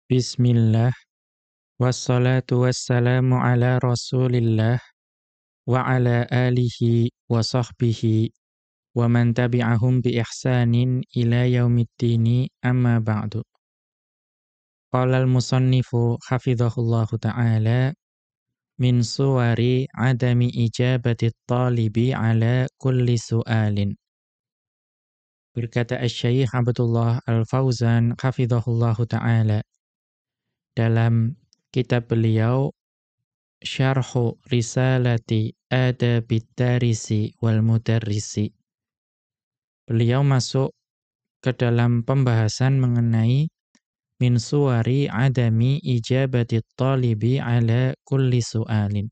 Bismillah, wassalatu wassalamu ala rasulillah, wa ala alihi wa sahbihi, wa man tabi'ahum bi ihsanin ila yaumiddini amma ba'du. Qala al-musannifu hafidhahullahu ta'ala, min suwari adami ijabati talibi ala kulli su'alin. Berkata Asy-Syaikh Abdullah Al-Fauzan hafidhahullahu ta'ala, dalam kitab beliau Syarhu Risalati Adabid Darisi wal Mudarrisi. Beliau masuk ke dalam pembahasan mengenai min suwari adami ijabatit talibi ala kulli su'alin.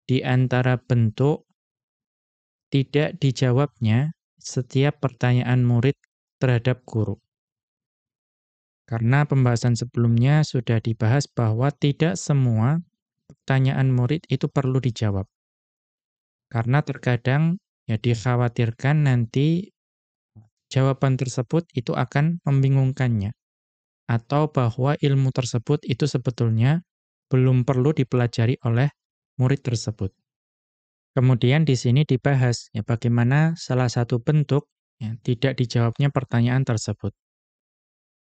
Di antara bentuk tidak dijawabnya setiap pertanyaan murid terhadap guru. Karena pembahasan sebelumnya sudah dibahas bahwa tidak semua pertanyaan murid itu perlu dijawab. Karena terkadang ya dikhawatirkan nanti jawaban tersebut itu akan membingungkannya. Atau bahwa ilmu tersebut itu sebetulnya belum perlu dipelajari oleh murid tersebut. Kemudian di sini dibahas ya bagaimana salah satu bentuk ya, tidak dijawabnya pertanyaan tersebut.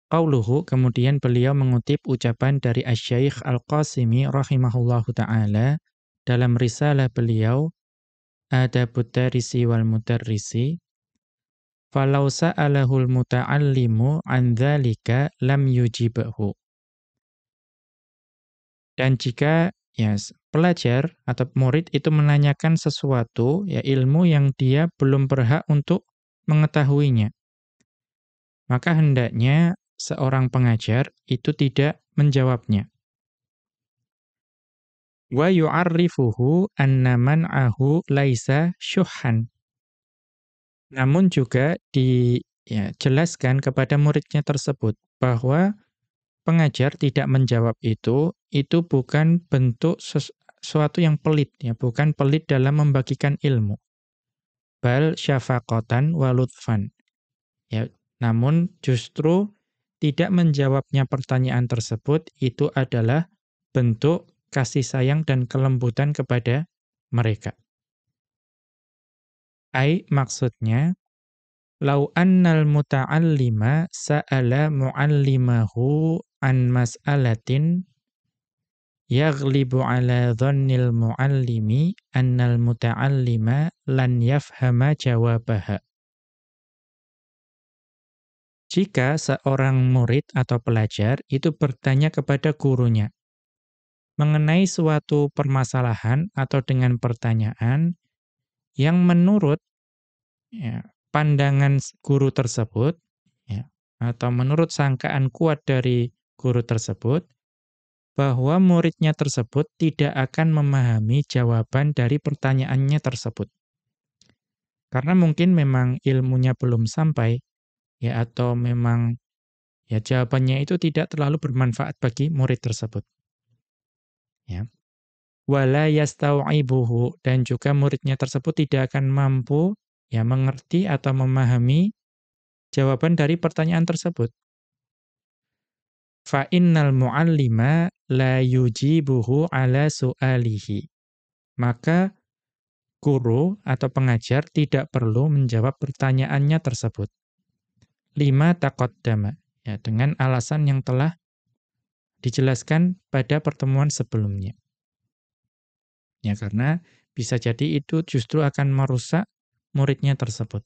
Qauluhu, kemudian beliau mengutip ucapan dari Asy-Syaikh Al-Qasimi rahimahullahu ta'ala dalam risalah beliau Adabud Darisi wal Mudarrisi, falau sa'alahul muta'allimu an dzalika lam yujibhu. Dan jika ya pelajar atau murid itu menanyakan sesuatu, ya ilmu yang dia belum berhak untuk mengetahuinya, maka hendaknya seorang pengajar itu tidak menjawabnya. Wa yu'arrifuhu anna man'ahu laisa syuhhan. Namun juga dijelaskan kepada muridnya tersebut bahwa pengajar tidak menjawab itu bukan bentuk sesuatu yang pelit, ya, bukan pelit dalam membagikan ilmu. Bal syafaqatan wa lutfan. Ya, namun justru tidak menjawabnya pertanyaan tersebut itu adalah bentuk kasih sayang dan kelembutan kepada mereka. Maksudnya, lau annal muta'allima sa'ala mu'allimahu an mas'alatin yaghlibu ala dhannil mu'allimi annal muta'allima lan yafhama jawabaha. Jika seorang murid atau pelajar itu bertanya kepada gurunya mengenai suatu permasalahan atau dengan pertanyaan yang menurut ya, pandangan guru tersebut, ya, atau menurut sangkaan kuat dari guru tersebut, bahwa muridnya tersebut tidak akan memahami jawaban dari pertanyaannya tersebut. Karena mungkin memang ilmunya belum sampai, ya, atau memang ya jawabannya itu tidak terlalu bermanfaat bagi murid tersebut. Ya. Wala yastau'ibuhu, dan juga muridnya tersebut tidak akan mampu ya mengerti atau memahami jawaban dari pertanyaan tersebut. Fa innal mu'allima la yujibuhu ala su'alihi. Maka guru atau pengajar tidak perlu menjawab pertanyaannya tersebut. Lima taqaddama, ya, dengan alasan yang telah dijelaskan pada pertemuan sebelumnya. Ya, karena bisa jadi itu justru akan merusak muridnya tersebut.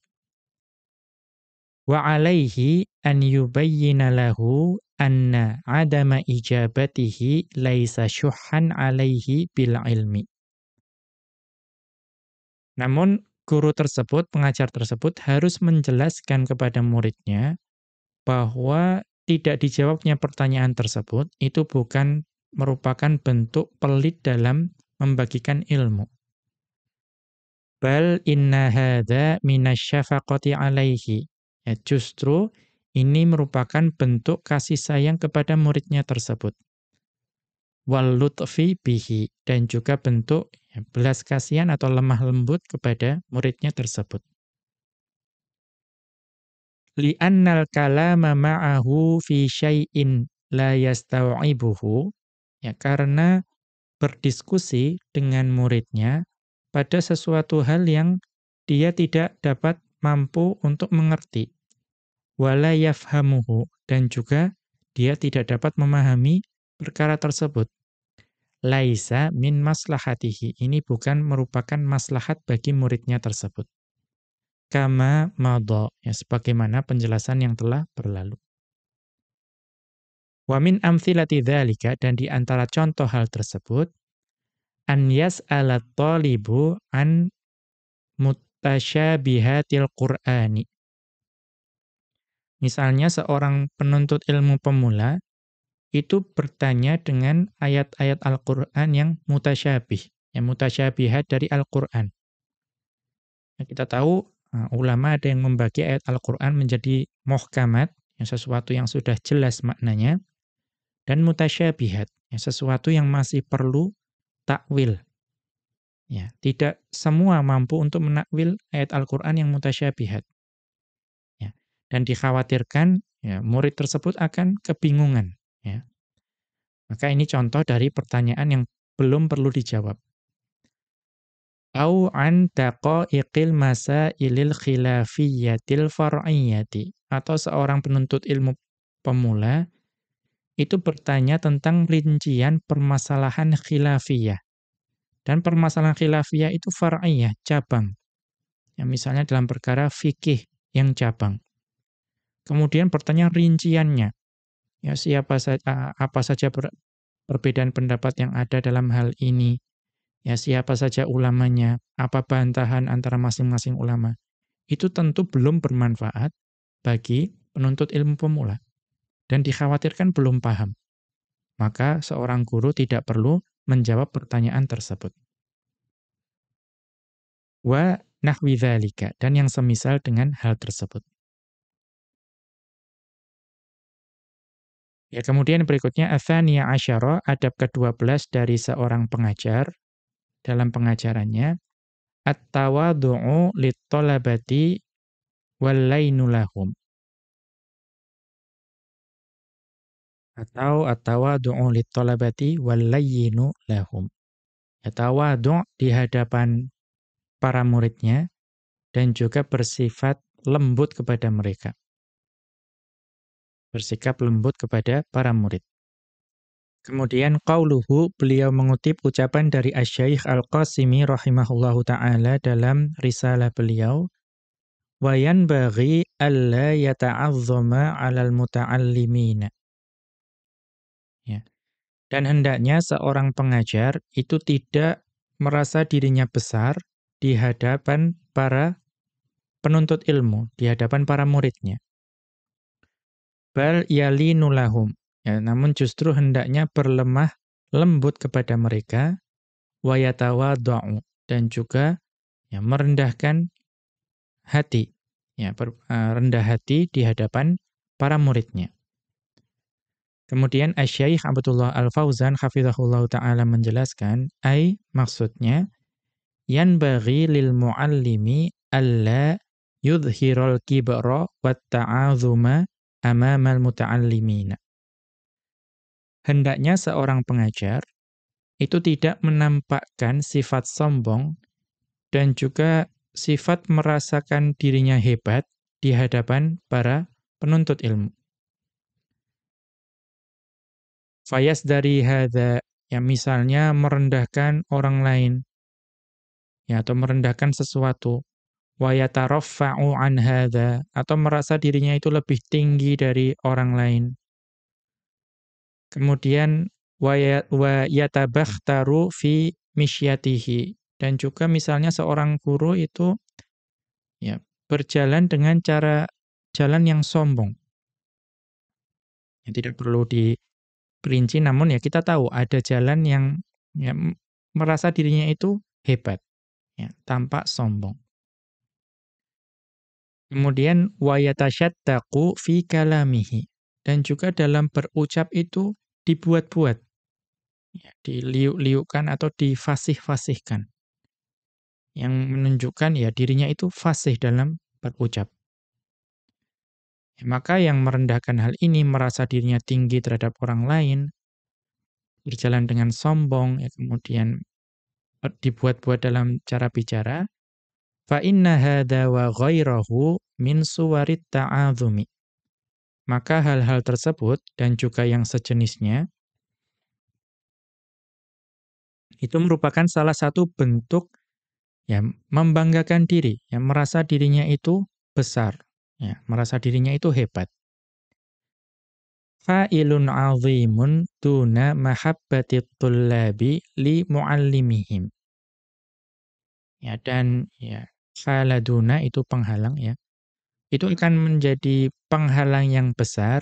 Wa alaihi an yubayyina lahu anna adama ijabatihi laisa syuhhan alaihi bil ilmi. Namun guru tersebut, pengajar tersebut harus menjelaskan kepada muridnya bahwa tidak dijawabnya pertanyaan tersebut itu bukan merupakan bentuk pelit dalam membagikan ilmu. Bal inna hadza minasyafaqati alaihi. Ya, justru ini merupakan bentuk kasih sayang kepada muridnya tersebut. Wal lutfi bihi, dan juga bentuk ya, belas kasihan atau lemah lembut kepada muridnya tersebut. Li'annal kalama ma'ahu fi syai'in la yastau'ibuhu, ya karena berdiskusi dengan muridnya pada sesuatu hal yang dia tidak dapat mampu untuk mengerti. Wala yafhamuhu, dan juga dia tidak dapat memahami perkara tersebut. Laisa min maslahatihi, ini bukan merupakan maslahat bagi muridnya tersebut. Kama madha, ya sebagaimana penjelasan yang telah berlalu. Wa min amthilati dzalika, dan di antara contoh hal tersebut, an yas'ala thalibu an mutasyabihatil Qur'ani. Misalnya seorang penuntut ilmu pemula itu bertanya dengan ayat-ayat Al-Qur'an yang mutasyabih, yang mutasyabihat dari Al-Qur'an. Ya, kita tahu ulama ada yang membagi ayat Al-Qur'an menjadi muhkamat, yang sesuatu yang sudah jelas maknanya, dan mutasyabihat, ya, sesuatu yang masih perlu takwil. Ya, tidak semua mampu untuk menakwil ayat Al-Qur'an yang mutasyabihat. Ya, dan dikhawatirkan ya, murid tersebut akan kebingungan. Ya. Maka ini contoh dari pertanyaan yang belum perlu dijawab. Au an daqaiqil masailil khilafiyyatil far'iyyati. Atau seorang penuntut ilmu pemula itu bertanya tentang rincian permasalahan khilafiyah. Dan permasalahan khilafiyah itu far'iyah, cabang. Ya, misalnya dalam perkara fikih yang cabang. Kemudian pertanyaan rinciannya. Ya, apa saja perbedaan pendapat yang ada dalam hal ini. Ya, siapa saja ulamanya, apa bantahan antara masing-masing ulama. Itu tentu belum bermanfaat bagi penuntut ilmu pemula. Dan dikhawatirkan belum paham. Maka seorang guru tidak perlu menjawab pertanyaan tersebut. Wa nahwi dzalika, dan yang semisal dengan hal tersebut. Ya, kemudian berikutnya ats-tsaniyah asyara, adab ke-12 dari seorang pengajar dalam pengajarannya, at-tawadhu'u lit-thalabati wal-lainu lahum. Atau at-tawadhu'u lit-thalabati wal-layyinu lahum. Ya, tawadhu' di hadapan para muridnya dan juga bersifat lembut kepada mereka. Bersikap lembut kepada para murid. Kemudian qauluhu, beliau mengutip ucapan dari Asy-Syaikh Al-Qasimi rahimahullahu taala dalam risalah beliau, wa yanbaghi alla yata'azzama 'alal muta'allimina. Ya. Dan hendaknya seorang pengajar itu tidak merasa dirinya besar di hadapan para penuntut ilmu, di hadapan para muridnya. Bal yalinu lahum. Ya, namun justru hendaknya berlemah lembut kepada mereka, wa yatawadhu, dan juga ya, merendahkan hati, ya, rendah hati di hadapan para muridnya. Kemudian Asy-Syaikh Abdullah Al-Fauzan hafizahullahu taala menjelaskan, maksudnya yanbaghi lil muallimi alla yudhhiral kibra wat ta'azuma amamal muta'allimina. Hendaknya seorang pengajar itu tidak menampakkan sifat sombong dan juga sifat merasakan dirinya hebat di hadapan para penuntut ilmu. Fayas dari hadza, ya misalnya merendahkan orang lain, ya, atau merendahkan sesuatu. Wa yataraffa'u an hadza, atau merasa dirinya itu lebih tinggi dari orang lain. Kemudian wa yatabakhtaru fi misyatihi, dan juga misalnya seorang guru itu ya berjalan dengan cara jalan yang sombong. Ya, tidak perlu diperinci, namun ya kita tahu ada jalan yang ya, merasa dirinya itu hebat, ya, tampak sombong. Kemudian wa yatasyattaqu fi kalamihi, dan juga dalam berucap itu dibuat-buat, ya, diliuk-liukkan atau difasih-fasihkan, yang menunjukkan ya dirinya itu fasih dalam berucap. Maka yang merendahkan hal ini, merasa dirinya tinggi terhadap orang lain, berjalan dengan sombong, ya, kemudian dibuat-buat dalam cara bicara, fa inna hadza wa ghairahu min suwarit ta'adzumi. Maka hal-hal tersebut dan juga yang sejenisnya itu merupakan salah satu bentuk, ya, membanggakan diri, ya, merasa dirinya itu besar, ya, merasa dirinya itu hebat. Fa'ilun 'azimun tuna mahabbatit tullabi li muallimihim. Ya, dan ya, faladuna itu penghalang, ya. Itu akan menjadi penghalang yang besar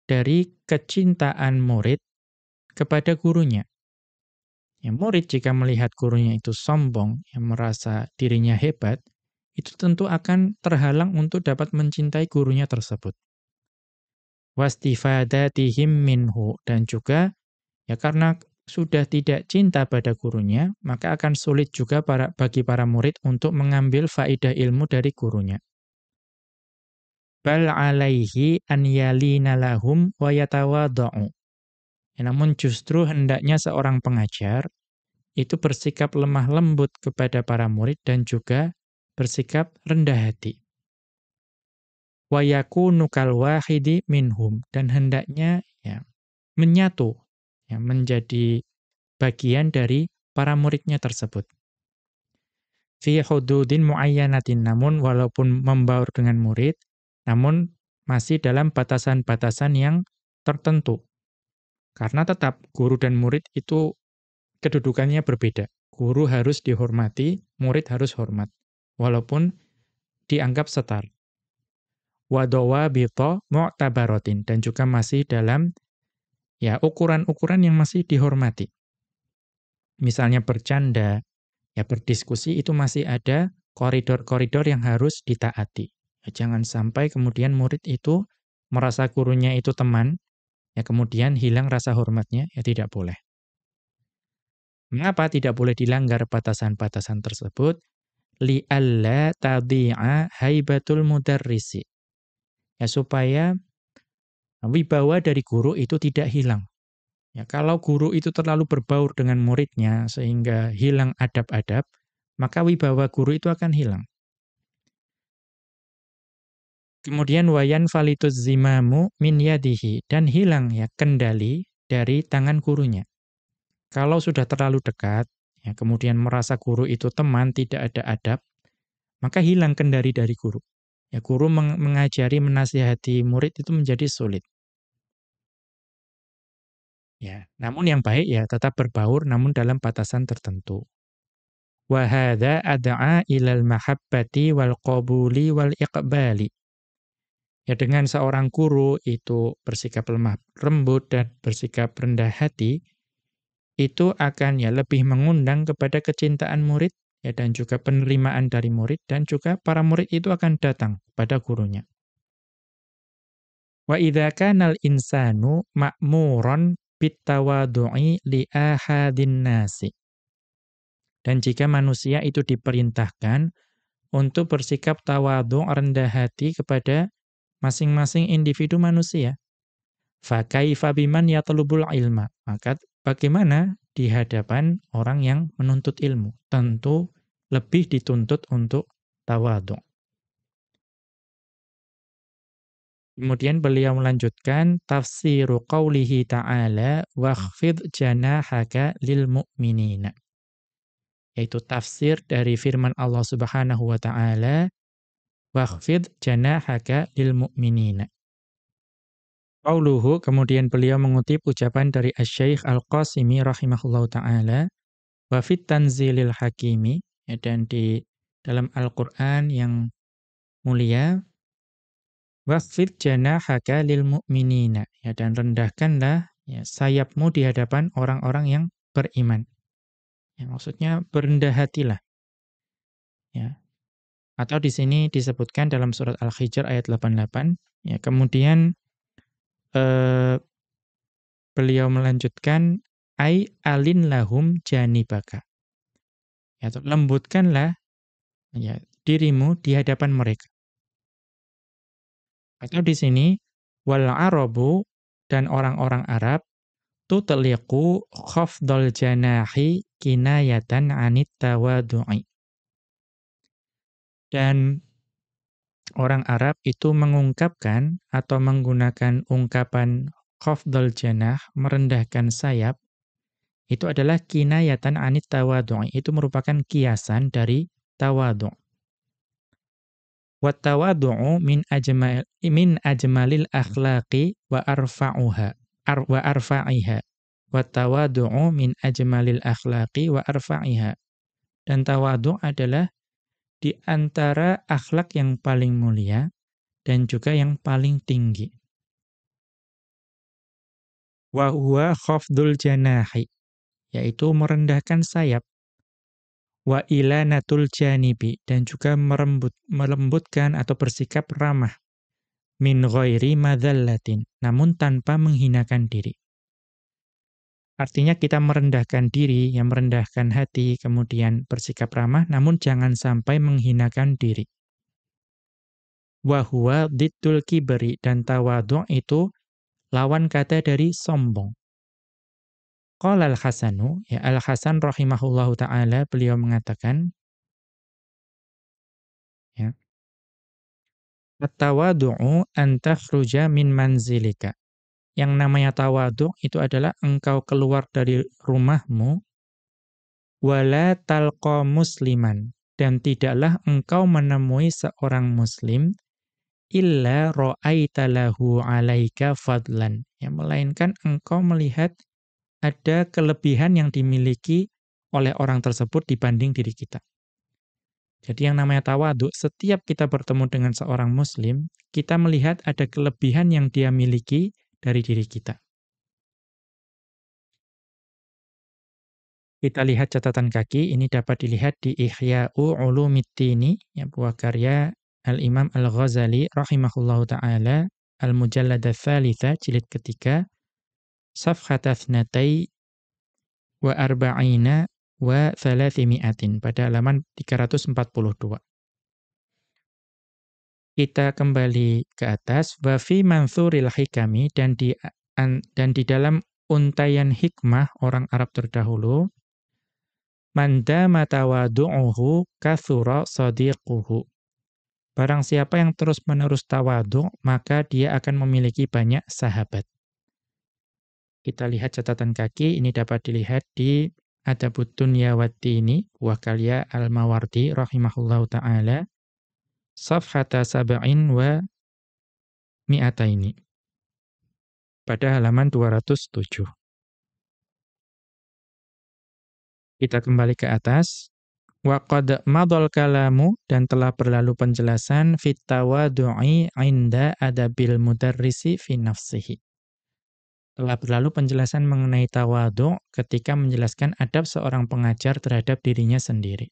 dari kecintaan murid kepada gurunya. Ya, murid jika melihat gurunya itu sombong, yang merasa dirinya hebat, itu tentu akan terhalang untuk dapat mencintai gurunya tersebut. Wastifadatihim minhu, dan juga ya karena sudah tidak cinta pada gurunya, maka akan sulit juga bagi para murid untuk mengambil faedah ilmu dari gurunya. Bal alaihi an yalina lahum wa yatawadha'u. Ya, namun justru hendaknya seorang pengajar itu bersikap lemah lembut kepada para murid dan juga bersikap rendah hati. Wa yakunu kal wahidi minhum, dan hendaknya ya menyatu, ya, menjadi bagian dari para muridnya tersebut. Fi hududin muayyanatin, namun walaupun membaur dengan murid, namun masih dalam batasan-batasan yang tertentu. Karena tetap guru dan murid itu kedudukannya berbeda. Guru harus dihormati, murid harus hormat. Walaupun dianggap setara. Wa dawabita mu'tabaratin, dan juga masih dalam ya ukuran-ukuran yang masih dihormati. Misalnya bercanda, ya berdiskusi, itu masih ada koridor-koridor yang harus ditaati. Ya, jangan sampai kemudian murid itu merasa gurunya itu teman, ya kemudian hilang rasa hormatnya, ya tidak boleh. Mengapa tidak boleh dilanggar batasan-batasan tersebut? Li'alla tadhi'a haibatul mudarrisi. Ya, supaya wibawa dari guru itu tidak hilang. Ya, kalau guru itu terlalu berbaur dengan muridnya sehingga hilang adab-adab, maka wibawa guru itu akan hilang. Kemudian wayan falituz zimamu min yadihi, dan hilang ya kendali dari tangan gurunya. Kalau sudah terlalu dekat, ya kemudian merasa guru itu teman, tidak ada adab, maka hilang kendali dari guru. Ya, guru mengajari, menasihati murid itu menjadi sulit. Ya, namun yang baik ya tetap berbaur namun dalam batasan tertentu. Wa hadza ad'a ilal mahabbati wal qabuli wal iqbali. Ya, dengan seorang guru itu bersikap lemah lembut dan bersikap rendah hati, itu akan ya lebih mengundang kepada kecintaan murid, ya, dan juga penerimaan dari murid, dan juga para murid itu akan datang pada gurunya. Wa idza kanal insanu ma'muran bitawadu'i li ahadin nasi. Dan jika manusia itu diperintahkan untuk bersikap tawadhu', rendah hati kepada masing-masing individu manusia, fa kaifa biman yatlubul ilma. Maka bagaimana di hadapan orang yang menuntut ilmu? Tentu lebih dituntut untuk tawadhu'. Kemudian beliau melanjutkan tafsiru qaulihi ta'ala wakhfid janahaka lil mu'minina. Yaitu tafsir dari firman Allah Subhanahu wa taala, wakhfid janahaka lil mu'minina. Qauluhu, kemudian beliau mengutip ucapan dari Asy-Syaikh Al-Qasimi rahimahullahu taala, wa fit tanzilil hakimi, ya, dan di dalam Al-Qur'an yang mulia, waqfid janahaka lil mu'minina, ya, dan rendahkanlah ya sayapmu di hadapan orang-orang yang beriman. Ya, maksudnya berendah hatilah. Ya. Atau di sini disebutkan dalam surat Al-Hijr ayat 88, ya, kemudian beliau melanjutkan ai alin lahum janibaka. Ya, lembutkanlah ya dirimu di hadapan mereka. Atau di sini wal arabu dan orang-orang Arab tutliqu khafdal janahi kinayatan 'anit tawadhu'i. Dan orang Arab itu mengungkapkan atau menggunakan ungkapan khafdal janah, merendahkan sayap, itu adalah kinayatan 'anit tawadhu'i. Itu merupakan kiasan dari tawadhu'. Wat tawadhu'u min ajmalil akhlaqi wa arfa'uha wa arfa'iha. Wat tawadhu'u min ajmalil akhlaqi wa arfa'iha. Dan tawadhu' adalah di antara akhlak yang paling mulia dan juga yang paling tinggi. Wa huwa khafdul janahi, yaitu merendahkan sayap. Wa ilanatul janibi, dan juga melembutkan atau bersikap ramah. Min ghairi madzallatin, namun tanpa menghinakan diri. Artinya kita merendahkan diri, yang merendahkan hati, kemudian bersikap ramah, namun jangan sampai menghinakan diri. Wa huwa diddul kibri, dan tawadhu' itu lawan kata dari sombong. Qala al-Hasanu, ya Al-Hasan rahimahullahu ta'ala, beliau mengatakan, ya, at-tawadhu'u an takhruja min manzilika. Yang namanya tawadhu' itu adalah engkau keluar dari rumahmu, wala talqa musliman, dan tidaklah engkau menemui seorang muslim, illa ra'aita lahu 'alaika fadlan. Ya, melainkan engkau melihat ada kelebihan yang dimiliki oleh orang tersebut dibanding diri kita. Jadi yang namanya tawadhu, setiap kita bertemu dengan seorang muslim, kita melihat ada kelebihan yang dia miliki dari diri kita. Kita lihat catatan kaki, ini dapat dilihat di Ihya'u Ulumiddin, ya, buah karya Al-Imam Al-Ghazali rahimahullahu ta'ala, Al-Mujallada Tsalitsa, jilid ketiga, Safhata Tsnatai wa arba'ina wa thalathimi'atin, pada halaman 342. Kita kembali ke atas, wa fi manthuril hikami, dan di dalam untayan hikmah orang Arab terdahulu, man dama tawadu'uhu kathura sadiquhu. Barang siapa yang terus-menerus tawadhu', maka dia akan memiliki banyak sahabat. Kita lihat catatan kaki, ini dapat dilihat di Adabud Dunya Waddini, buah karya Al-Mawardi rahimahullahu ta'ala, Safhata sab'in wa mi'ataini, pada halaman 207. Kita kembali ke atas. Wa qad madal kalamu, dan telah berlalu penjelasan, fit tawadu'i 'inda adabil mudarrisi fi nafsihi. Telah berlalu penjelasan mengenai tawadhu' ketika menjelaskan adab seorang pengajar terhadap dirinya sendiri.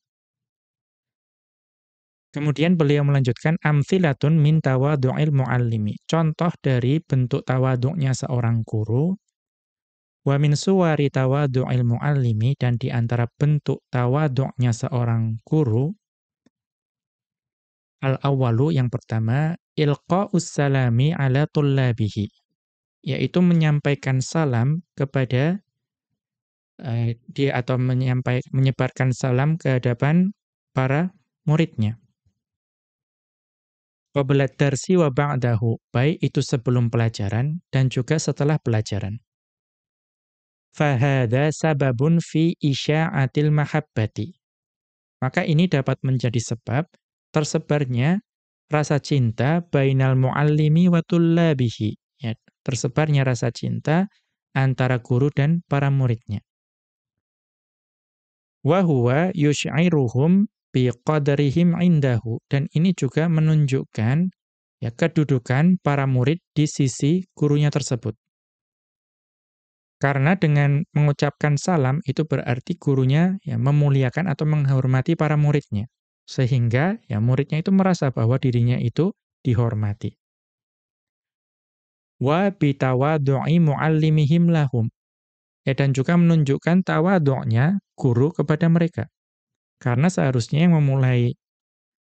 Kemudian beliau melanjutkan, amthilatun min tawadhu'il muallimi. Contoh dari bentuk tawadhu'nya seorang guru. Wa min suwari tawadhu'il muallimi, dan di antara bentuk tawadhu'nya seorang guru, al-awwalu, yang pertama, ilqa'us salami ala tullabihi, yaitu menyampaikan salam kepada dia, atau menyebarkan salam ke hadapan para muridnya. Qabla darsi wa ba'dahu, baik itu sebelum pelajaran dan juga setelah pelajaran. Fahadha sababun fi isya'atil mahabbati. Maka ini dapat menjadi sebab tersebarnya rasa cinta bainal muallimi wa tullabihi. Ya, tersebarnya rasa cinta antara guru dan para muridnya. Wa huwa yush'iruhum bi qadarihim indahu, dan ini juga menunjukkan, ya, kedudukan para murid di sisi gurunya tersebut. Karena dengan mengucapkan salam itu berarti gurunya, ya, memuliakan atau menghormati para muridnya. Sehingga, ya, muridnya itu merasa bahwa dirinya itu dihormati. Wa bitawadhu'i muallimihim lahum. Ya, dan juga menunjukkan tawadhu'nya guru kepada mereka. Karena seharusnya yang memulai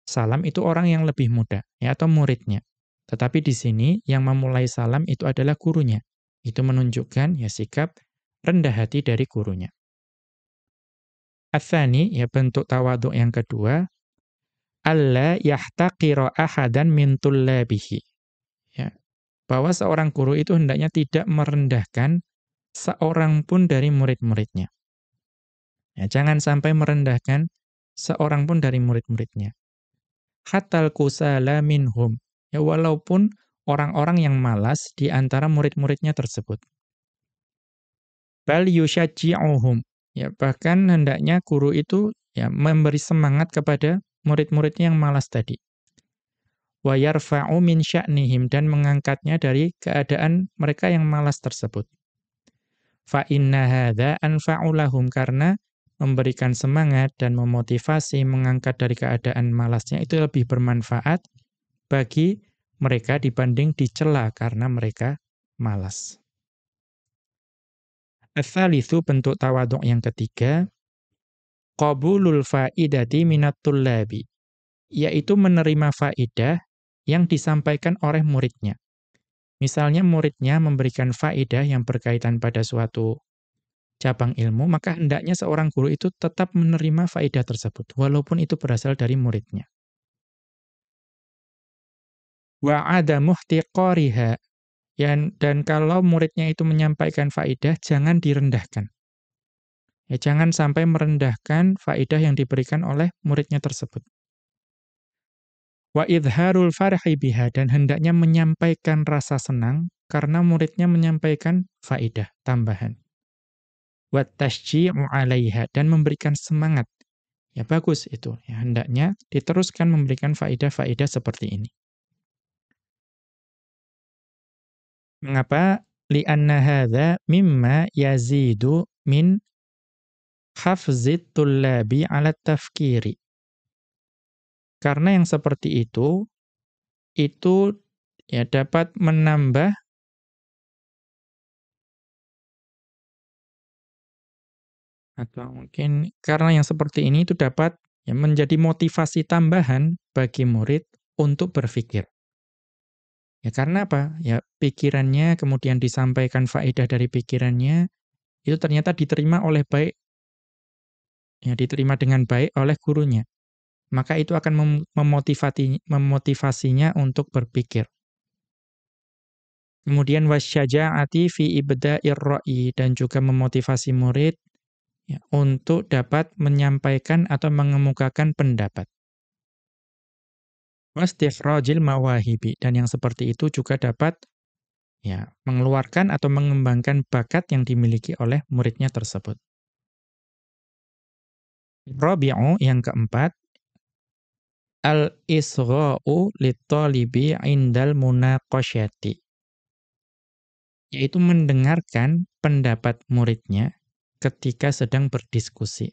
salam itu orang yang lebih muda, ya, atau muridnya. Tetapi di sini yang memulai salam itu adalah gurunya. Itu menunjukkan ya sikap rendah hati dari gurunya. Ats-tsani, ya bentuk tawadhu yang kedua, alla yahtaqira ahadan min tullabihi. Ya, bahwa seorang guru itu hendaknya tidak merendahkan seorang pun dari murid-muridnya. Ya, jangan sampai merendahkan seorang pun dari murid-muridnya. Hatal kusala minhum. Ya, walaupun orang-orang yang malas di antara murid-muridnya tersebut. Bal yusyajji'uhum. Ya, bahkan hendaknya guru itu ya memberi semangat kepada murid-muridnya yang malas tadi. Wa yarfa'u min sya'nihim, dan mengangkatnya dari keadaan mereka yang malas tersebut. Fa inna hadza anfa'u lahum, karena memberikan semangat dan memotivasi mengangkat dari keadaan malasnya itu lebih bermanfaat bagi mereka dibanding dicela karena mereka malas. Ats-tsalitsu, bentuk tawadhu yang ketiga, qabulul faidati minat tullabi, yaitu menerima faidah yang disampaikan oleh muridnya. Misalnya muridnya memberikan faedah yang berkaitan pada suatu cabang ilmu, maka hendaknya seorang guru itu tetap menerima faedah tersebut, walaupun itu berasal dari muridnya. Wa adamu ihtiqariha, dan kalau muridnya itu menyampaikan faedah, jangan direndahkan. Ya, jangan sampai merendahkan faedah yang diberikan oleh muridnya tersebut. Wa idharul farhi biha, dan hendaknya menyampaikan rasa senang karena muridnya menyampaikan faedah tambahan. Wa tasyji'u 'alaiha, dan memberikan semangat. Ya bagus itu. Ya, hendaknya diteruskan memberikan faedah-faedah seperti ini. Mengapa? Li'anna hadza mimma yazidu min hafzit tullabi 'ala tafkiri. Karena yang seperti itu ya dapat menambah, atau mungkin karena yang seperti ini itu dapat ya menjadi motivasi tambahan bagi murid untuk berpikir. Ya karena apa? Ya pikirannya kemudian disampaikan faedah dari pikirannya, itu ternyata diterima oleh baik, ya diterima dengan baik oleh gurunya. Maka itu akan memotivasinya untuk berpikir. Kemudian wasyaja'ati fi ibda'ir ra'yi, dan juga memotivasi murid ya, untuk dapat menyampaikan atau mengemukakan pendapat. Wastikhrajil mawahibi, dan yang seperti itu juga dapat ya mengeluarkan atau mengembangkan bakat yang dimiliki oleh muridnya tersebut. Rabi'u, yang keempat, al-isgha'u lit-talibi 'indal munaqasyati, yaitu mendengarkan pendapat muridnya ketika sedang berdiskusi.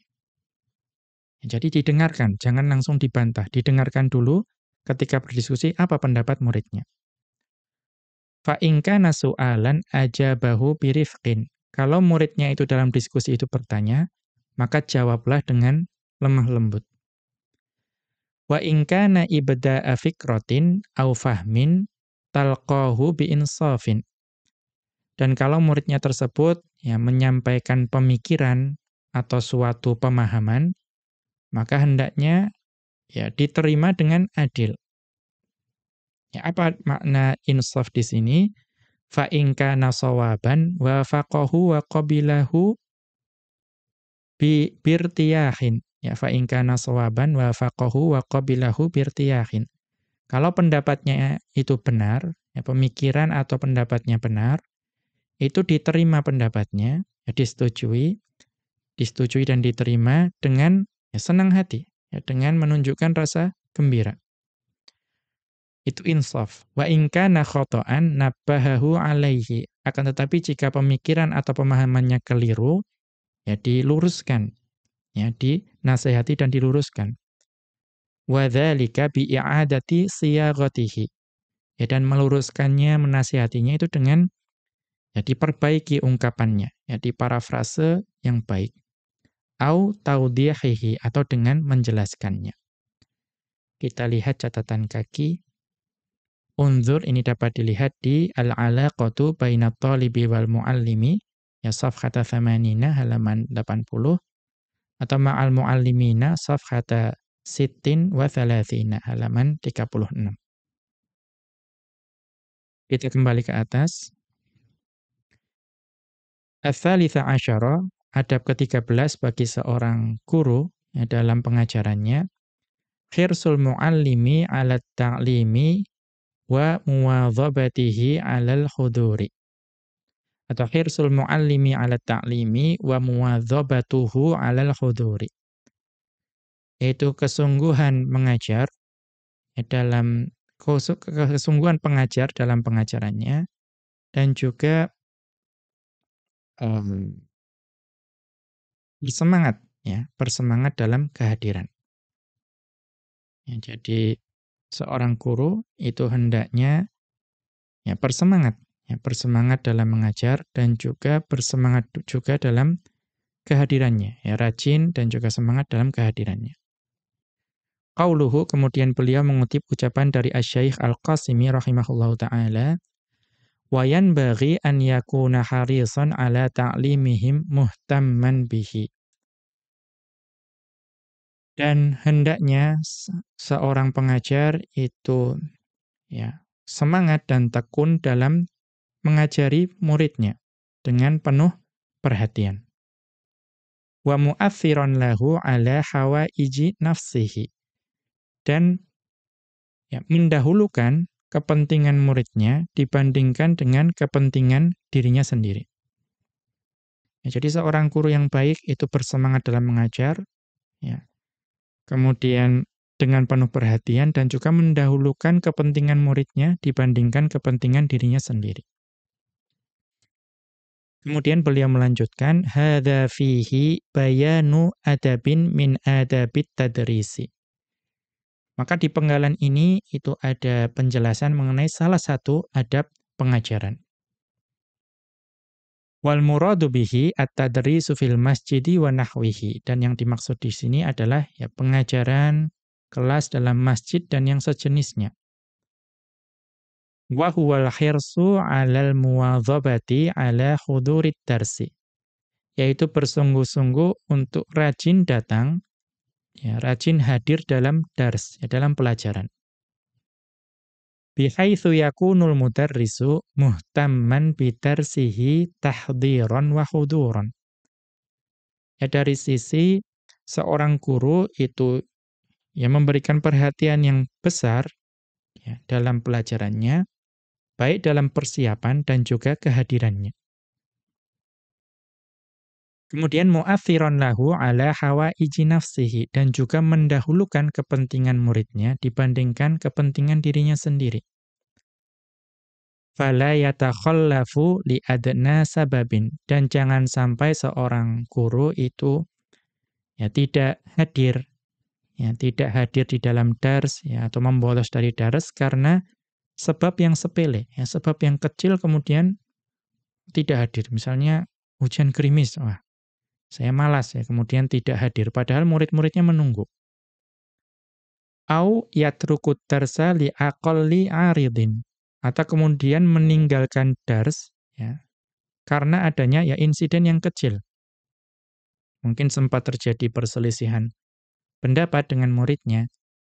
Jadi didengarkan, jangan langsung dibantah. Didengarkan dulu ketika berdiskusi apa pendapat muridnya. Fa in kana su'alan ajabahu birifqin. Kalau muridnya itu dalam diskusi itu bertanya, maka jawablah dengan lemah lembut. Wa in kana ibda'a fikratin aw fahmin talqahu biinsafin. Dan kalau muridnya tersebut ya menyampaikan pemikiran atau suatu pemahaman, maka hendaknya ya diterima dengan adil. Ya, apa makna insaf di sini? Fa in kana shawaban wa faqahu wa qabilahu birtiyahin. Ya, fa in kana shawaban wa faqahu wa qabilahu birtiyahin. Kalau pendapatnya itu benar, ya pemikiran atau pendapatnya benar, itu diterima pendapatnya, ya disetujui dan diterima dengan ya senang hati, ya dengan menunjukkan rasa gembira. Itu insaf. Wa in kana khata'an nabbahahu 'alaihi. Akan tetapi jika pemikiran atau pemahamannya keliru, ya diluruskan, ya dinasehati dan diluruskan. Wa dzalika bi i'adati siyaghatihi. Ya, dan meluruskannya, menasihatinya itu dengan ya diperbaiki ungkapannya, ya diparafrase yang baik. Au taudihihi, atau dengan menjelaskannya. Kita lihat catatan kaki. Unzur ini dapat dilihat di Al-Alaqatu Bainat Thalibi wal Muallimi, ya safhata thamanina halaman 80, atau Ma'al Muallimina safhata sittin wa thalathina halaman 36. Kita kembali ke atas. Ats-tsalitsa asyara, adab ke-13 bagi seorang guru ya, dalam pengajarannya, khirsul muallimi 'alat ta'limi wa muwadhabatihi 'alal huduri. Atau khirsul muallimi 'alat ta'limi wa muwadhabatuhu 'alal huduri. Yaitu kesungguhan mengajar ya, dalam kesungguhan pengajar dalam pengajarannya, dan juga bersemangat ya, bersemangat dalam kehadiran. Ya, jadi seorang guru itu hendaknya ya bersemangat dalam mengajar dan juga bersemangat juga dalam kehadirannya, ya rajin dan juga semangat dalam kehadirannya. Qauluhu, kemudian beliau mengutip ucapan dari Asy-Syaikh Al-Qasimi rahimahullahu taala, wa yanbaghi an yakuna harisan ala ta'limihim muhtamman bihi. Dan hendaknya seorang pengajar itu ya semangat dan tekun dalam mengajari muridnya dengan penuh perhatian. Wa mu'athiran lahu ala hawaiji nafsihi. Dan ya, mendahulukan kepentingan muridnya dibandingkan dengan kepentingan dirinya sendiri. Ya, jadi seorang guru yang baik itu bersemangat dalam mengajar, ya, kemudian dengan penuh perhatian dan juga mendahulukan kepentingan muridnya dibandingkan kepentingan dirinya sendiri. Kemudian beliau melanjutkan, hadza fihi bayanu adabin min adabit tadrisi. Maka di penggalan ini itu ada penjelasan mengenai salah satu adab pengajaran. Wal muradu bihi at-tadrisu fil masjidi wa nahwihi. Dan yang dimaksud di sini adalah ya pengajaran kelas dalam masjid dan yang sejenisnya. Wa huwal khirsu 'alal muwadhabati 'ala hudurid darsi. Yaitu bersungguh-sungguh untuk rajin datang, ya rajin hadir dalam dars, ya dalam pelajaran. Bihaitsu yakunul mudarrisu muhtamman bidarsihi tahdhiran wa huduran. Ya dari sisi seorang guru itu ya memberikan perhatian yang besar ya dalam pelajarannya, baik dalam persiapan dan juga kehadirannya. Kemudian mu'athiran lahu ala hawaiji nafsihi, dan juga mendahulukan kepentingan muridnya dibandingkan kepentingan dirinya sendiri. Fala yatakhallafu li adna sababin, dan jangan sampai seorang guru itu ya tidak hadir di dalam dars ya atau membolos dari dars karena sebab yang sepele, ya sebab yang kecil kemudian tidak hadir. Misalnya hujan gerimis, wah saya malas ya, kemudian tidak hadir, padahal murid-muridnya menunggu. Au yatrukut darsa li aqalli aridin, atau kemudian meninggalkan dars ya, karena adanya ya insiden yang kecil. Mungkin sempat terjadi perselisihan pendapat dengan muridnya,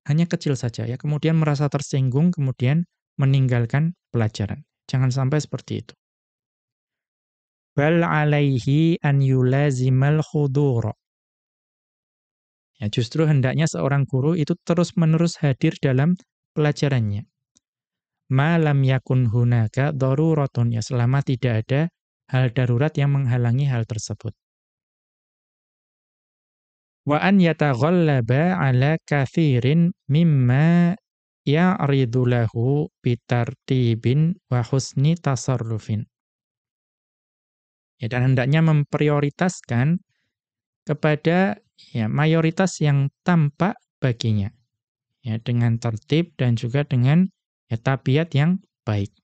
hanya kecil saja ya, kemudian merasa tersinggung, kemudian meninggalkan pelajaran. Jangan sampai seperti itu. Bal alaihi an yulazimal khudur. Ya, justru hendaknya seorang guru itu terus-menerus hadir dalam pelajarannya. Ma lam yakun hunaka daruratun, ya selama tidak ada hal darurat yang menghalangi hal tersebut. Wa an yataghallaba ala kathirin mimma ya'ridu lahu bitartibin wa husni tasarrufin. Ya, dan hendaknya memprioritaskan kepada ya mayoritas yang tampak baginya, ya dengan tertib dan juga dengan ya tabiat yang baik.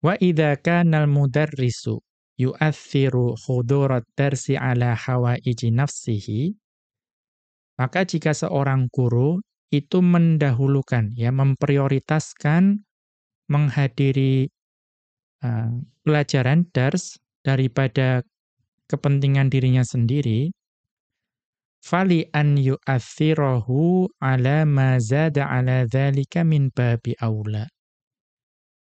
Wa idza kana al-mudarrisu yu'athiru hudurat darsi ala hawaiji nafsihi, maka jika seorang guru itu mendahulukan, ya, memprioritaskan menghadiri pelajaran dars daripada kepentingan dirinya sendiri, fali an yu'athirahu ala ma zada ala dzalika min babi aula.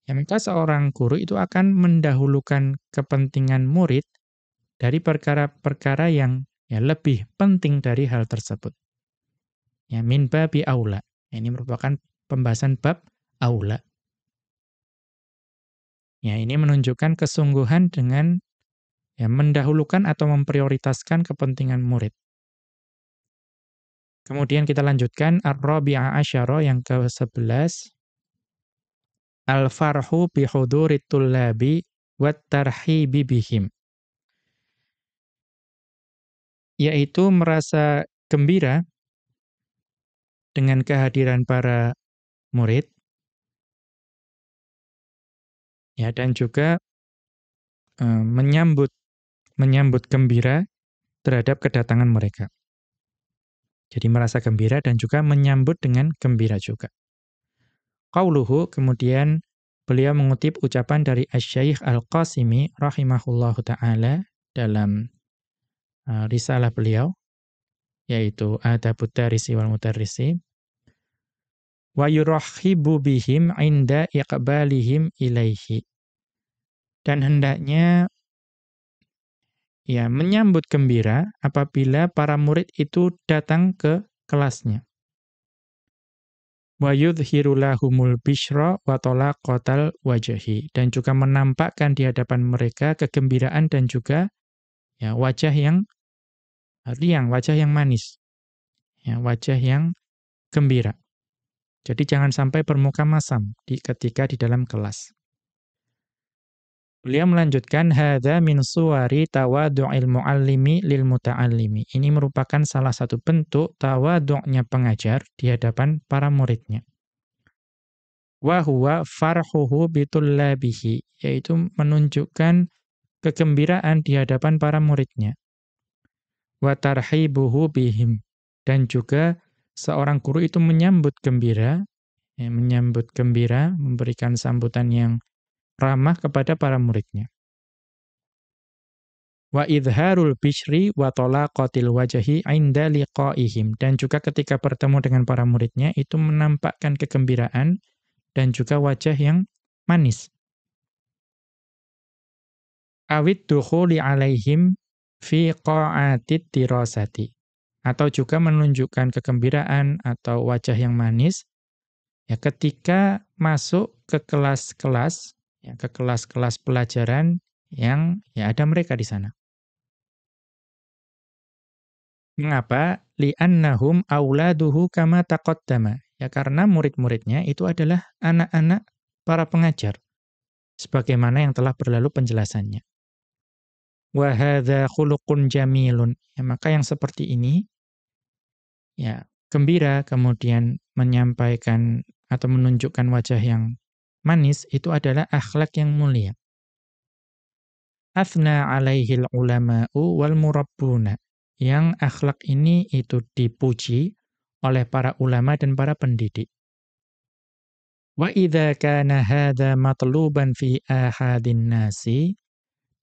Ya, maka seorang guru itu akan mendahulukan kepentingan murid dari perkara-perkara yang ya lebih penting dari hal tersebut. Ya, min babi aula. Ini merupakan pembahasan bab aula. Ya, ini menunjukkan kesungguhan dengan ya mendahulukan atau memprioritaskan kepentingan murid. Kemudian kita lanjutkan ar-rabi'a asyara yang ke-11. Al-farhu bi hudurit tullabi wat tarhibi bihim. Yaitu merasa gembira dengan kehadiran para murid, ya, dan juga menyambut gembira terhadap kedatangan mereka. Jadi merasa gembira dan juga menyambut dengan gembira juga. Qauluhu, kemudian beliau mengutip ucapan dari Asy-Syaikh Al-Qasimi rahimahullahu taala dalam risalah beliau, yaitu Adabud Darisi wal Mudarrisi. Wa yurahhibu bihim 'inda iqbalihim ilaihi. Dan hendaknya ya menyambut gembira apabila para murid itu datang ke kelasnya. Wa yudhiru lahumul bisyra wa talaqatal wajhi, dan juga menampakkan di hadapan mereka kegembiraan dan juga ya wajah yang riang, wajah yang manis. Ya, wajah yang gembira. Jadi jangan sampai bermuka masam ketika di dalam kelas. Beliau melanjutkan, hadza min suwari tawadhu'il muallimi lil muta'allimi. Ini merupakan salah satu bentuk tawadhu'nya pengajar di hadapan para muridnya. Wa huwa farhuhu bitullabihi, yaitu menunjukkan kegembiraan di hadapan para muridnya. Wa tarhibuhu bihim, dan juga seorang guru itu menyambut gembira, memberikan sambutan yang ramah kepada para muridnya. Wa idharul bisyri wa talaqatil wajhi 'inda liqa'ihim, dan juga ketika bertemu dengan para muridnya itu menampakkan kegembiraan dan juga wajah yang manis. Awid dukhuli 'alaihim fi qa'atit dirasati, atau juga menunjukkan kegembiraan atau wajah yang manis ya ketika masuk ke kelas-kelas, ya, ke kelas-kelas pelajaran yang ya ada mereka di sana. Mengapa? Li'annahum auladuhu kama taqaddama. Ya, karena murid-muridnya itu adalah anak-anak para pengajar, sebagaimana yang telah berlalu penjelasannya. Wa hadza khuluqun jamilun. Ya, maka yang seperti ini ya gembira kemudian menyampaikan atau menunjukkan wajah yang manis itu adalah akhlak yang mulia. Athna 'alaihil ulama'u wal murabbuna. Yang akhlak ini itu dipuji oleh para ulama dan para pendidik. Wa idza kana hadza matluban fi ahadin nasi,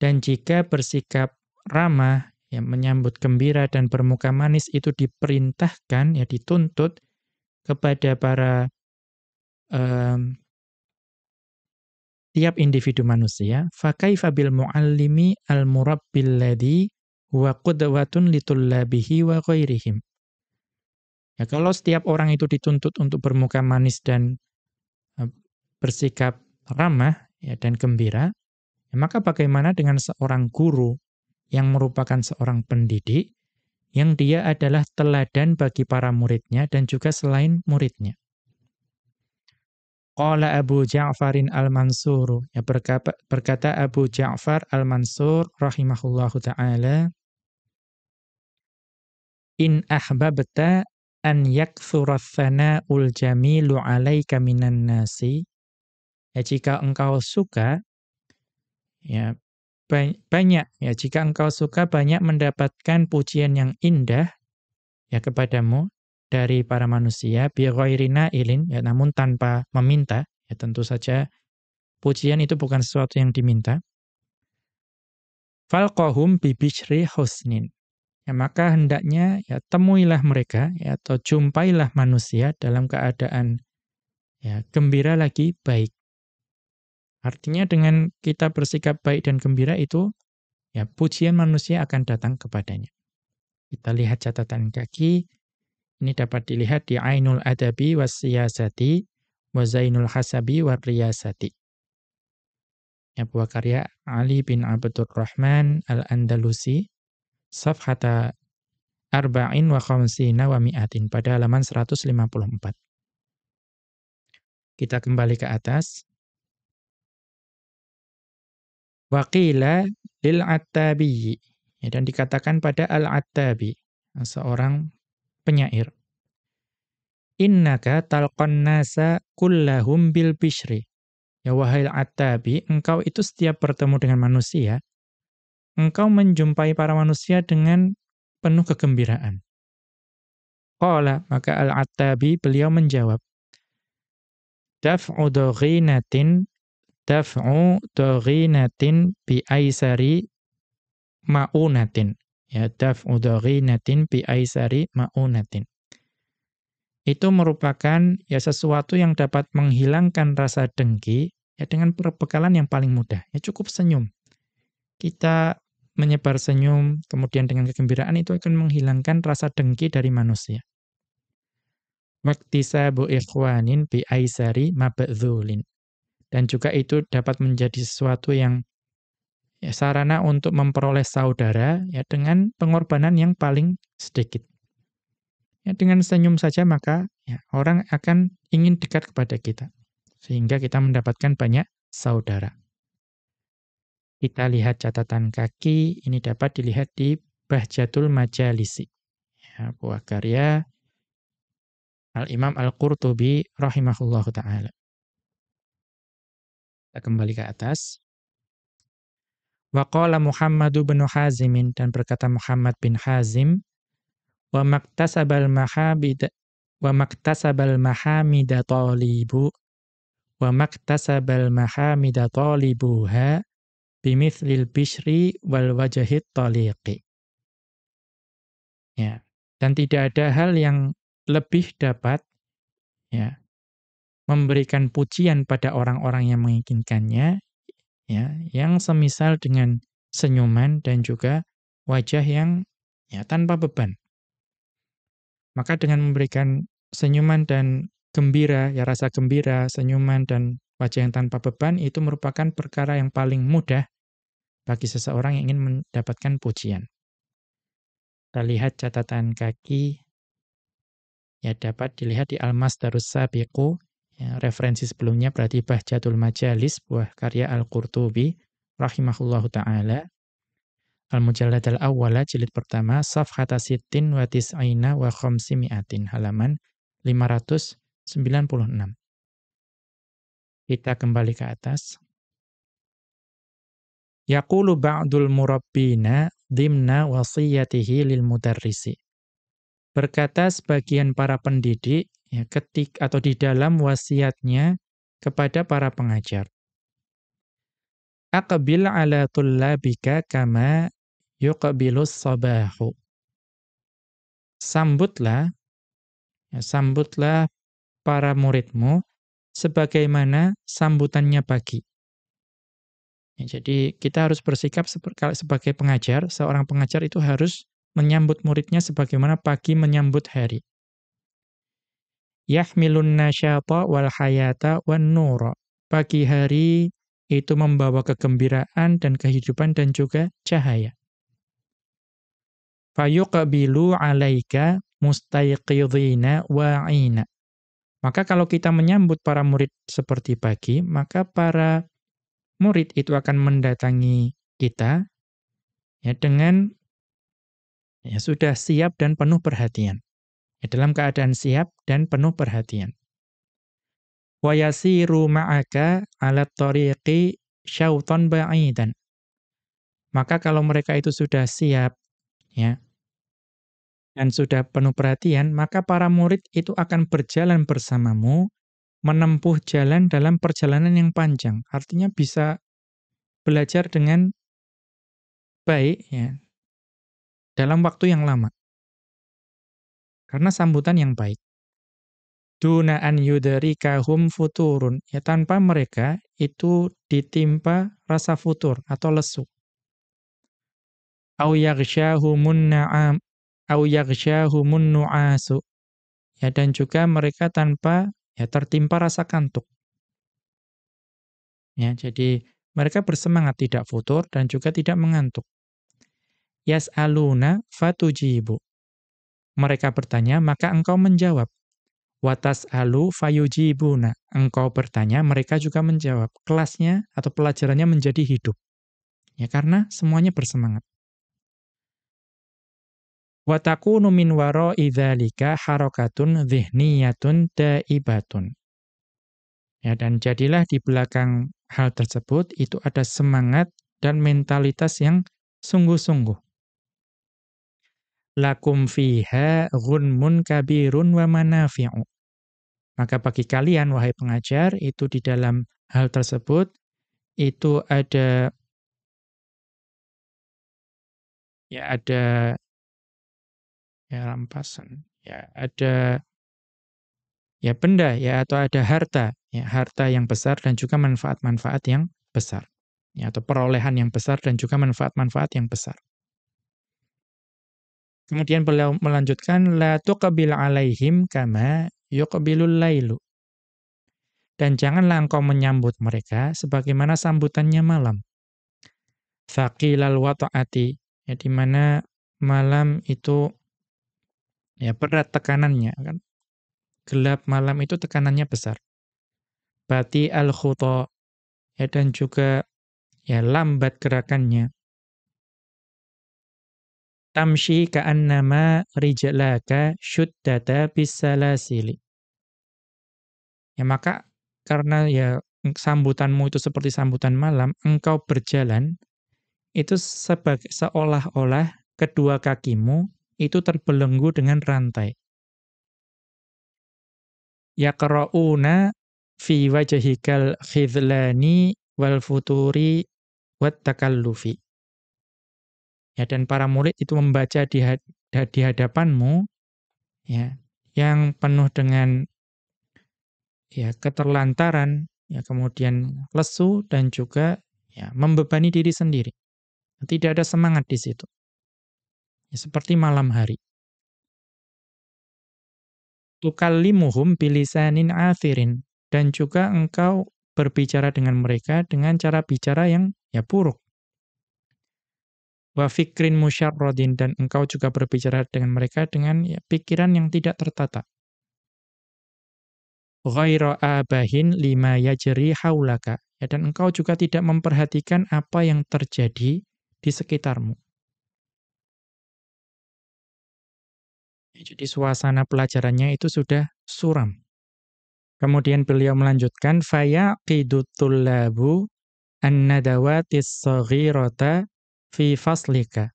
dan jika bersikap ramah, ya, menyambut gembira dan bermuka manis itu diperintahkan, ya, dituntut kepada para tiap individu manusia, fa kaifa bil muallimi al murabbil ladzi huwa qudwatun litullabihi wa ghairihim. Ya, kalau setiap orang itu dituntut untuk bermuka manis dan bersikap ramah, ya, dan gembira, ya, maka bagaimana dengan seorang guru yang merupakan seorang pendidik, yang dia adalah teladan bagi para muridnya dan juga selain muridnya. Qala Abu Ja'farin al-Mansur, ya, berkata Abu Ja'far al-Mansur rahimahullahu ta'ala, in ahbabta an yakthura thana'ul jamilu 'alaika minan nasi, ya, jika engkau suka, ya, jika engkau suka banyak mendapatkan pujian yang indah, ya, kepadamu dari para manusia bi ghairi nailin, ya namun tanpa meminta, ya tentu saja pujian itu bukan sesuatu yang diminta. Falqahum bi bisyri husnin. Ya maka hendaknya ya temuilah mereka ya, atau jumpailah manusia dalam keadaan ya gembira lagi baik. Artinya dengan kita bersikap baik dan gembira itu ya pujian manusia akan datang kepadanya. Kita lihat catatan kaki, ini dapat dilihat di Ainul Adabi was Siyasati wa Zainul Hasabi war Riyasati. Ya, buah karya Ali bin Abdul Rahman Al-Andalusi, Safhata Arba'in wa khamsina wa mi'atin, pada halaman 154. Kita kembali ke atas. Waqila lil Attabi, ya, dan dikatakan pada Al-Attabi, seorang penyair. Innaka talqan nasa kullahum bil bishri. Ya wahai Attabi, engkau itu setiap bertemu dengan manusia, engkau menjumpai para manusia dengan penuh kegembiraan. Qala, maka Al-Attabi beliau menjawab, Daf'u dhaghinatin bi aisari ma'unatin. Ya, daf'u dhaghinatin bi aisari ma'unatin. Itu merupakan ya sesuatu yang dapat menghilangkan rasa dengki ya dengan perbekalan yang paling mudah. Ya cukup senyum. Kita menyebar senyum kemudian dengan kegembiraan itu akan menghilangkan rasa dengki dari manusia. Waktisabu ikhwanin bi aisari mabdzulin. Dan juga itu dapat menjadi sesuatu yang ya, sarana untuk memperoleh saudara ya dengan pengorbanan yang paling sedikit. Ya, dengan senyum saja maka ya, orang akan ingin dekat kepada kita. Sehingga kita mendapatkan banyak saudara. Kita lihat catatan kaki, ini dapat dilihat di Bahjatul Majalisi. Ya, buah karya Al-Imam Al-Qurtubi rahimahullahu ta'ala. Kita kembali ke atas. Wa qala Muhammadu bin Hazimin, dan berkata Muhammad bin Hazim, wa maktasabal mahamida talibu wa maktasabal mahamida talibuha bimithlil bishri wal wajahit taliqi. Ya, dan tidak ada hal yang lebih dapat ya memberikan pujian pada orang-orang yang menginginkannya ya, yang semisal dengan senyuman dan juga wajah yang ya tanpa beban. Maka dengan memberikan senyuman dan gembira, ya rasa gembira, senyuman dan wajah yang tanpa beban itu merupakan perkara yang paling mudah bagi seseorang yang ingin mendapatkan pujian. Kita lihat catatan kaki, ya dapat dilihat di Al-Masdarus Sabiqu, ya, referensi sebelumnya berarti Bahjatul Majalis, buah karya Al-Qurtubi, rahimahullahu ta'ala, Al-Mujallad al-Awwala, jilid pertama, Safhata sittin wa tis'ina wa khamsimi'atin, halaman 596. Kita kembali ke atas. Yaqulu ba'dul murabbina dhimna wasiyatihi lil mudarrisi. Berkata sebagian para pendidik ya, atau di dalam wasiatnya kepada para pengajar. Aqbil ala tullabika kama yuqbilus sabahu. Sambutlah para muridmu sebagaimana sambutannya pagi. Ya, jadi kita harus bersikap sebagai pengajar, seorang pengajar itu harus menyambut muridnya sebagaimana pagi menyambut hari. Yahmilun nasyata wal hayata wan nura. Pagi hari itu membawa kegembiraan dan kehidupan dan juga cahaya. Fayuqbilu 'alaika mustayqidhina wa'ina. Maka kalau kita menyambut para murid seperti pagi, maka para murid itu akan mendatangi kita ya dengan ya sudah siap dan penuh perhatian. Ya, dalam keadaan siap dan penuh perhatian. Wa yasiru ma'aka 'ala tariqi syautan ba'idan. Maka kalau mereka itu sudah siap ya dan sudah penuh perhatian, maka para murid itu akan berjalan bersamamu, menempuh jalan dalam perjalanan yang panjang. Artinya bisa belajar dengan baik ya, dalam waktu yang lama. Karena sambutan yang baik. Duna an yudrikahum futurun. Ya, tanpa mereka itu ditimpa rasa futur atau lesu. Au yaghsyahumun na'am au yaghsyahumun nu'asu. Ya, dan juga mereka tanpa ya tertimpa rasa kantuk. Ya, jadi mereka bersemangat tidak futur dan juga tidak mengantuk. Yas'aluna fatujibu. Mereka bertanya, maka engkau menjawab. Watas'alu fayujibuna. Engkau bertanya, mereka juga menjawab. Kelasnya atau pelajarannya menjadi hidup. Ya, karena semuanya bersemangat. Wa takunu min wara'i dzalika harakatun dhihniyatun daibatun. Ya, dan jadilah di belakang hal tersebut itu ada semangat dan mentalitas yang sungguh-sungguh. Lakum fiha ghunmun kabirun wa manafi'u. Maka bagi kalian wahai pengajar itu di dalam hal tersebut itu ada ya rampasan, ya ada ya benda ya atau ada harta, ya harta yang besar dan juga manfaat-manfaat yang besar. Ya, atau perolehan yang besar dan juga manfaat-manfaat yang besar. Kemudian beliau melanjutkan la tuqbil alaihim kama yuqbilul lailu. Dan janganlah engkau menyambut mereka sebagaimana sambutannya malam. Thaqilal wata'ati, ya di mana malam itu ya berat tekanannya kan. Gelap malam itu tekanannya besar. Bati al-khuta, ya dan juga ya lambat gerakannya. Tamshi ka'annama rijlaka syuddata bisalasili. Ya maka karena ya sambutanmu itu seperti sambutan malam, engkau berjalan itu seolah-olah kedua kakimu itu terbelenggu dengan rantai. Yaqra'una fi wajhikal khidlani wal futuri wat takallufi. Ya, dan para murid itu membaca di hadapanmu ya yang penuh dengan ya keterlantaran, ya kemudian lesu dan juga ya membebani diri sendiri. Tidak ada semangat di situ. Ya, seperti malam hari. Tukallimuhum bilisanin athirin, dan juga engkau berbicara dengan mereka dengan cara bicara yang ya buruk. Wa fikrin musyarradin, dan engkau juga berbicara dengan mereka dengan ya, pikiran yang tidak tertata. Ghaira abahin lima yajri haulaka, ya, dan engkau juga tidak memperhatikan apa yang terjadi di sekitarmu. Ya, jadi suasana pelajarannya itu sudah suram. Kemudian beliau melanjutkan fayaqidut tullabu an-nadawatis saghirata fi faslika.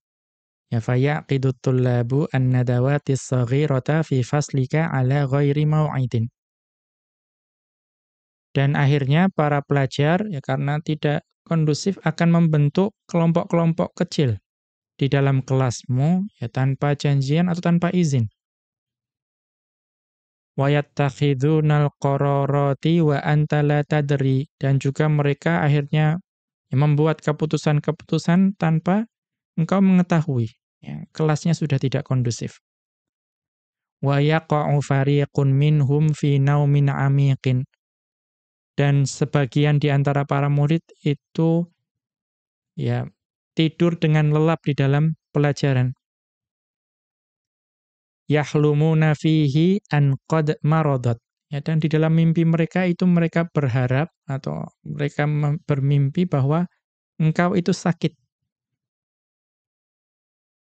Ya fayaqidut tullabu an-nadawatis saghirata fi faslika ala ghairi mau'idin. Dan akhirnya para pelajar ya karena tidak kondusif akan membentuk kelompok-kelompok kecil di dalam kelasmu ya tanpa janjian atau tanpa izin. Wa yattakhidunal qararati wa anta la tadri, dan juga mereka akhirnya ya, membuat keputusan-keputusan tanpa engkau mengetahui. Ya, kelasnya sudah tidak kondusif. Wa yaqa'u fariqun minhum fi naumin 'amiqin. Dan sebagian di antara para murid itu ya tidur dengan lelap di dalam pelajaran. Yahlumuna fihi an qad maradat. Ya, dan di dalam mimpi mereka itu mereka berharap atau mereka bermimpi bahwa engkau itu sakit.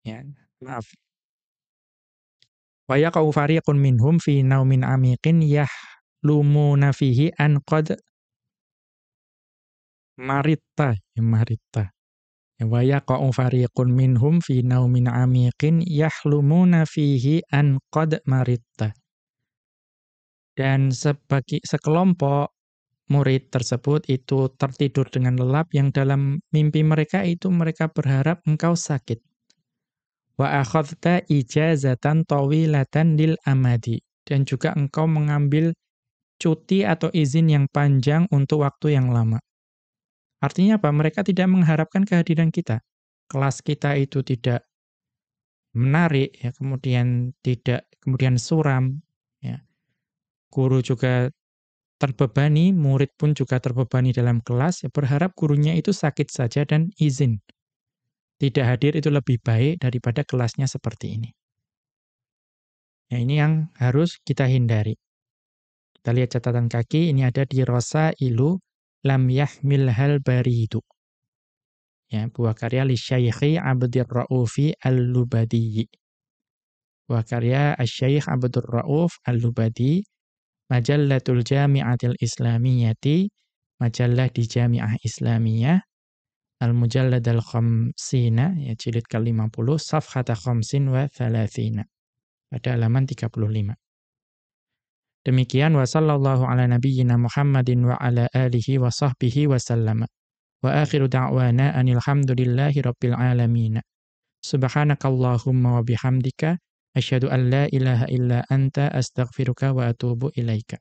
Ya, maaf. Wa yaqau fariqun minhum fi naumin amiqin yahlumuna fihi an qad maritta, ya maritta. Wa yaqa'u fariqun minhum fi naumin 'amiqin yahlumuna fihi an qad maritta. Dan sekelompok murid tersebut itu tertidur dengan lelap yang dalam mimpi mereka itu mereka berharap engkau sakit. Wa akhadhta ijazatan tawilatan lil amadi. Dan juga engkau mengambil cuti atau izin yang panjang untuk waktu yang lama. Artinya apa? Mereka tidak mengharapkan kehadiran kita. Kelas kita itu tidak menarik, ya, kemudian suram, ya. Guru juga terbebani, murid pun juga terbebani dalam kelas, ya, berharap gurunya itu sakit saja dan izin. Tidak hadir itu lebih baik daripada kelasnya seperti ini. Ya, ini yang harus kita hindari. Kita lihat catatan kaki, ini ada di Rosailu lam yahmilhal baridu. Ya, buah karya li Syaikhi Abdur Raufi Al-Lubadi. Buah karya Asy-Syaikh Abdur Rauf Al-Lubadi, Majallatul Jami'atil Islamiyyati, majallah di Jami'ah Islamiyah, Al-Mujallad al-Khamsina, ya, jilid ke-50, Safhata Khamsin wa Thalathina, pada halaman 35. Demikian wa sallallahu ala nabiyyina Muhammadin wa ala alihi wa sahbihi wa sallama. Wa akhiru da'wana anil hamdulillahi rabbil alamin. Subhanakallahumma wa bihamdika asyhadu an la ilaha illa anta astaghfiruka wa atubu ilaika.